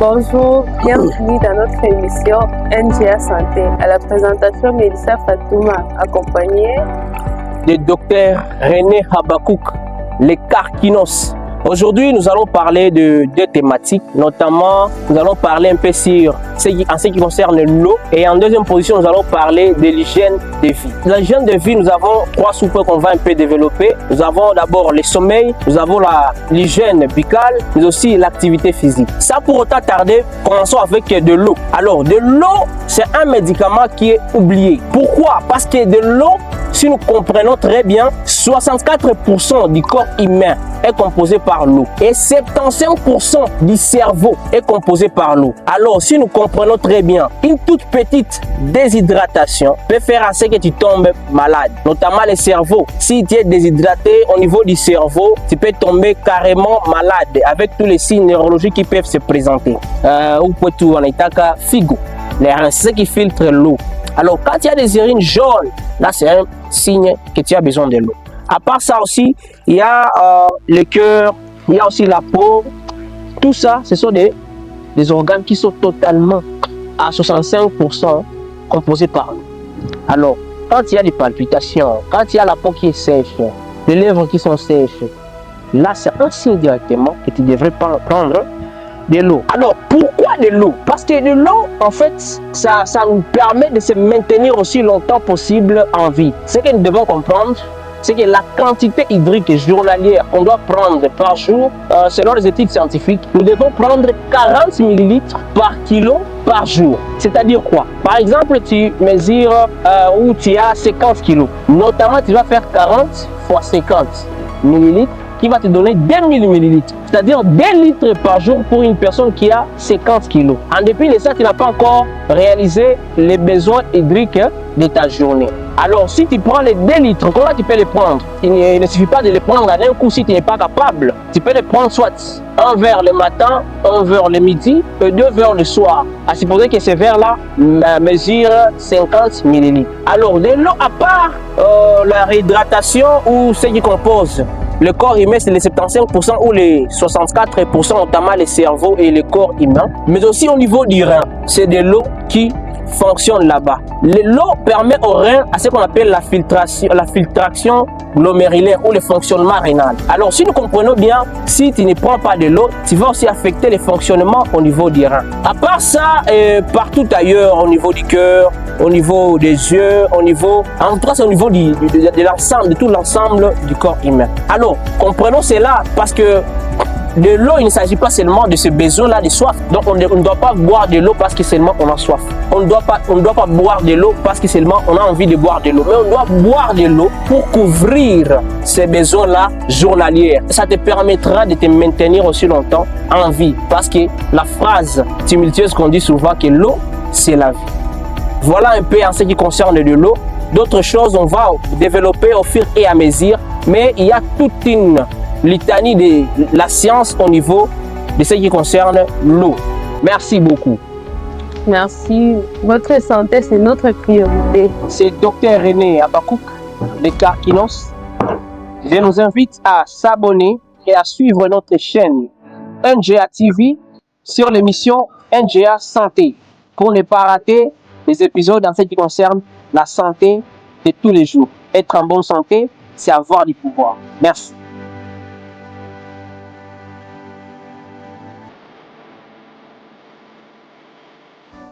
Bonjour, bienvenue dans notre émission NGA Santé. À la présentation, Mélissa Fatouma, accompagnée de Dr René Habakouk, les Carquinos. Aujourd'hui, nous allons parler de deux thématiques, notamment nous allons parler un peu sur en ce qui concerne l'eau et en deuxième position, nous allons parler de l'hygiène de vie. L'hygiène de vie, nous avons trois sous-points qu'on va un peu développer. Nous avons d'abord le sommeil, nous avons l'hygiène buccale, mais aussi l'activité physique. Sans pour autant tarder, commençons avec de l'eau. Alors, de l'eau, c'est un médicament qui est oublié. Pourquoi? Parce que de l'eau, si nous comprenons très bien, 64% du corps humain est composé par l'eau et 75% du cerveau est composé par l'eau. Alors, si nous comprenons très bien, une toute petite déshydratation peut faire à ce que tu tombes malade, notamment le cerveau. Si tu es déshydraté au niveau du cerveau, tu peux tomber carrément malade avec tous les signes neurologiques qui peuvent se présenter. Ou peut-être on est à figo, les reins, c'est ce qui filtre l'eau. Alors, quand il y a des urines jaunes, là, c'est un signe que tu as besoin de l'eau. À part ça aussi, il y a le cœur, il y a aussi la peau. Tout ça, ce sont des organes qui sont totalement à 65% composés par l'eau. Alors, quand il y a des palpitations, quand il y a la peau qui est sèche, les lèvres qui sont sèches, là, c'est un signe directement que tu devrais prendre de l'eau. Alors, pourquoi de l'eau? Parce que de l'eau, en fait, ça nous permet de se maintenir aussi longtemps possible en vie. Ce que nous devons comprendre, c'est que la quantité hydrique journalière qu'on doit prendre par jour, selon les études scientifiques, nous devons prendre 40 ml par kilo par jour. C'est-à-dire quoi? Par exemple, tu mesures où tu as 50 kg. Notamment, tu vas faire 40 fois 50 ml qui va te donner 2000 ml. C'est-à-dire 2 litres par jour pour une personne qui a 50 kg. En dépit de ça, tu n'as pas encore réalisé les besoins hydriques de ta journée. Alors, si tu prends les 2 litres, comment tu peux les prendre? Il ne suffit pas de les prendre à un coup si tu n'es pas capable. Tu peux les prendre soit un verre le matin, un verre le midi et 2 verres le soir. À supposer que ces verres-là mesurent 50 ml. Alors, de l'eau, à part la réhydratation ou ce qui compose le corps humain, c'est les 75% ou les 64%, notamment le cerveau et le corps humain. Mais aussi au niveau du rein, c'est de l'eau qui fonctionne là-bas. L'eau permet au rein à ce qu'on appelle la filtration glomérulaire ou le fonctionnement rénal. Alors, si nous comprenons bien, si tu ne prends pas de l'eau, tu vas aussi affecter le fonctionnement au niveau du rein. À part ça, partout ailleurs, au niveau du cœur, au niveau des yeux, en tout cas, c'est au niveau de l'ensemble, de tout l'ensemble du corps humain. Alors, comprenons cela parce que de l'eau, il ne s'agit pas seulement de ce besoin-là de soif. Donc, on ne doit pas boire de l'eau parce que seulement on a soif. On ne doit pas boire de l'eau parce que seulement on a envie de boire de l'eau. Mais on doit boire de l'eau pour couvrir ces besoins-là journaliers. Ça te permettra de te maintenir aussi longtemps en vie. Parce que la phrase tumultueuse qu'on dit souvent que l'eau, c'est la vie. Voilà un peu en ce qui concerne de l'eau. D'autres choses, on va développer au fur et à mesure. Mais il y a toute une litanie de la science au niveau de ce qui concerne l'eau. Merci beaucoup. Merci. Votre santé, c'est notre priorité. C'est Dr René Habakouk, les Carquinos. Je nous invite à s'abonner et à suivre notre chaîne NGA TV sur l'émission NGA Santé pour ne pas rater les épisodes en ce qui concerne la santé de tous les jours. Être en bonne santé, c'est avoir du pouvoir. Merci.